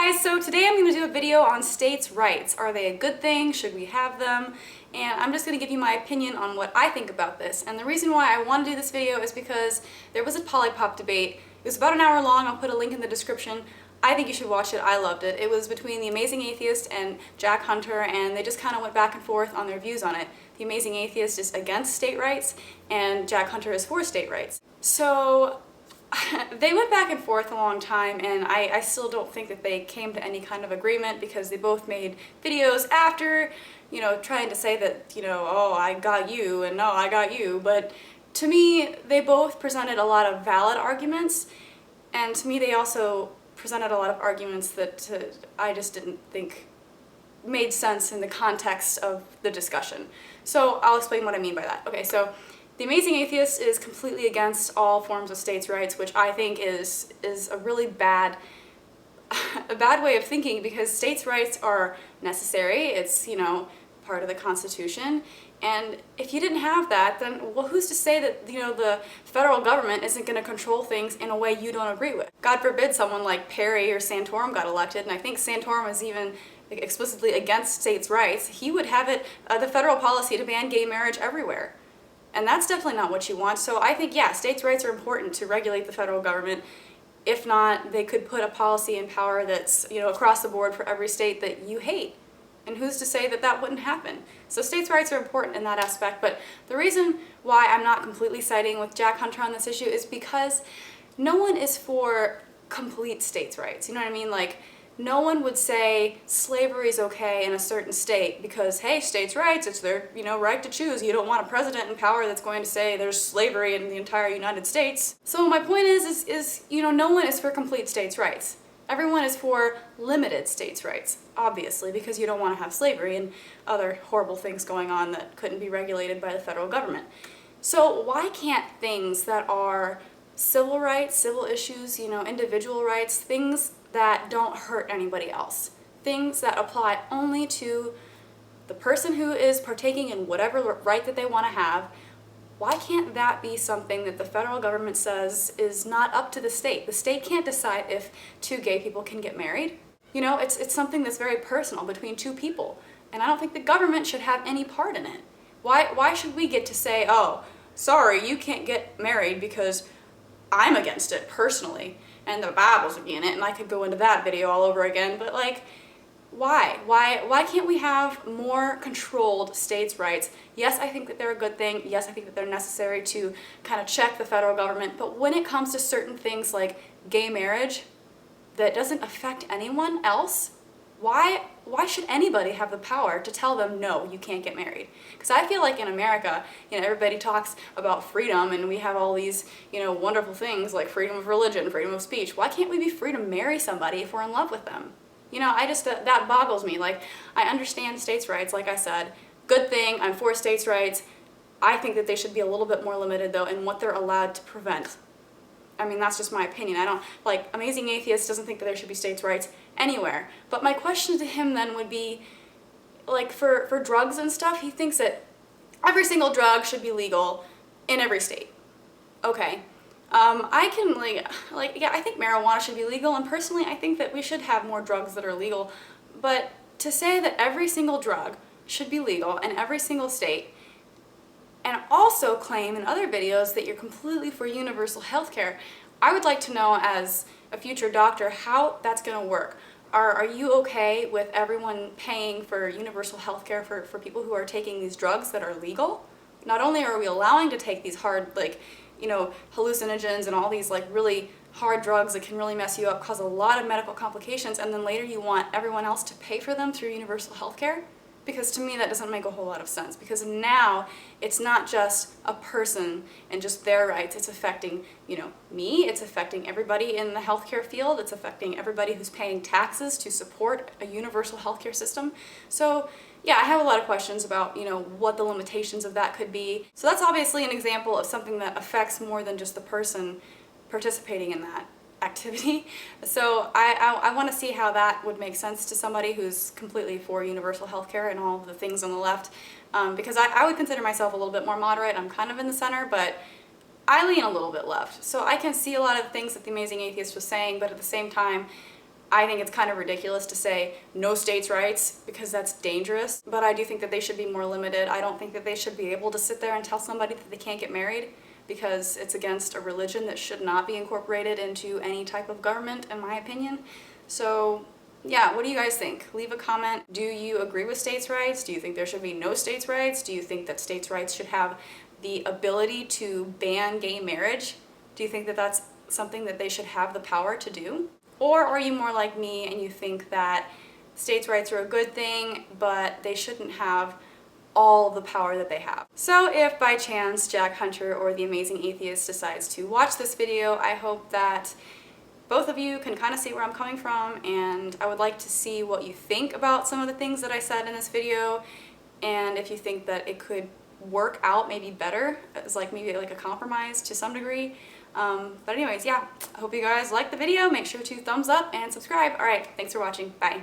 guys, so today I'm going to do a video on states' rights. Are they a good thing? Should we have them? And I'm just going to give you my opinion on what I think about this. And the reason why I want to do this video is because there was a Polypop debate. It was about an hour long. I'll put a link in the description. I think you should watch it. I loved it. It was between the Amazing Atheist and Jack Hunter, and they just kind of went back and forth on their views on it. The Amazing Atheist is against state rights, and Jack Hunter is for state rights. So they went back and forth a long time, and I still don't think that they came to any kind of agreement, because they both made videos after, you know, trying to say that, you know, oh, I got you, and no, I got you. But to me, they both presented a lot of valid arguments, and to me they also presented a lot of arguments that I just didn't think made sense in the context of the discussion. So I'll explain what I mean by that. Okay, so the Amazing Atheist is completely against all forms of states' rights, which I think is a really bad way of thinking, because states' rights are necessary. It's, you know, part of the Constitution. And if you didn't have that, then, well, who's to say that, you know, the federal government isn't going to control things in a way you don't agree with? God forbid someone like Perry or Santorum got elected, and I think Santorum was even explicitly against states' rights. He would have it, the federal policy to ban gay marriage everywhere. And that's definitely not what you want. So I think, yeah, states' rights are important to regulate the federal government. If not, they could put a policy in power that's, you know, across the board for every state that you hate. And who's to say that that wouldn't happen? So states' rights are important in that aspect. But the reason why I'm not completely siding with Jack Hunter on this issue is because no one is for complete states' rights. You know what I mean? Like, no one would say slavery is okay in a certain state because, hey, states' rights, it's their, you know, right to choose. You don't want a president in power that's going to say there's slavery in the entire United States. So my point is, you know, no one is for complete states' rights. Everyone is for limited states' rights, obviously, because you don't want to have slavery and other horrible things going on that couldn't be regulated by the federal government. So why can't things that are civil rights, civil issues, you know, individual rights, things that don't hurt anybody else, things that apply only to the person who is partaking in whatever right that they want to have, why can't that be something that the federal government says is not up to the state? The state can't decide if two gay people can get married. You know, it's something that's very personal between two people, and I don't think the government should have any part in it. Why should we get to say, oh, sorry, you can't get married because I'm against it personally, and the Bible's against it, and I could go into that video all over again, but like, why can't we have more controlled states' rights? Yes, I think that they're a good thing. Yes, I think that they're necessary to kind of check the federal government, but when it comes to certain things like gay marriage that doesn't affect anyone else, why should anybody have the power to tell them, no, you can't get married? Because I feel like in America, you know, everybody talks about freedom, and we have all these, you know, wonderful things like freedom of religion, freedom of speech. Why can't we be free to marry somebody if we're in love with them? You know, that boggles me. Like, I understand states' rights, like I said. Good thing, I'm for states' rights. I think that they should be a little bit more limited, though, in what they're allowed to prevent. I mean, that's just my opinion. I don't, like, Amazing Atheist doesn't think that there should be states' rights anywhere. But my question to him then would be, like, for drugs and stuff, he thinks that every single drug should be legal in every state. Okay. I can, yeah, I think marijuana should be legal, and personally I think that we should have more drugs that are legal, but to say that every single drug should be legal in every single state, and also claim in other videos that you're completely for universal health care, I would like to know, as a future doctor, how that's going to work. Are you okay with everyone paying for universal health care for people who are taking these drugs that are legal? Not only are we allowing to take these hard, like, you know, hallucinogens and all these, like, really hard drugs that can really mess you up, cause a lot of medical complications, and then later you want everyone else to pay for them through universal health care? Because to me that doesn't make a whole lot of sense, because now it's not just a person and just their rights, it's affecting, you know, me, it's affecting everybody in the healthcare field, it's affecting everybody who's paying taxes to support a universal healthcare system. So yeah, I have a lot of questions about, you know, what the limitations of that could be. So that's obviously an example of something that affects more than just the person participating in that activity. So I want to see how that would make sense to somebody who's completely for universal health care and all of the things on the left, because I would consider myself a little bit more moderate. I'm kind of in the center, but I lean a little bit left. So I can see a lot of the things that the Amazing Atheist was saying, but at the same time, I think it's kind of ridiculous to say no states' rights because that's dangerous, but I do think that they should be more limited. I don't think that they should be able to sit there and tell somebody that they can't get married because it's against a religion that should not be incorporated into any type of government, in my opinion. So yeah, what do you guys think? Leave a comment. Do you agree with states' rights? Do you think there should be no states' rights? Do you think that states' rights should have the ability to ban gay marriage? Do you think that that's something that they should have the power to do? Or are you more like me and you think that states' rights are a good thing, but they shouldn't have all the power that they have? So if by chance Jack Hunter or the Amazing Atheist decides to watch this video, I hope that both of you can kind of see where I'm coming from, and I would like to see what you think about some of the things that I said in this video, and if you think that it could work out maybe better as maybe a compromise to some degree. But anyways, yeah, I hope you guys liked the video. Make sure to thumbs up and subscribe. Alright, thanks for watching. Bye.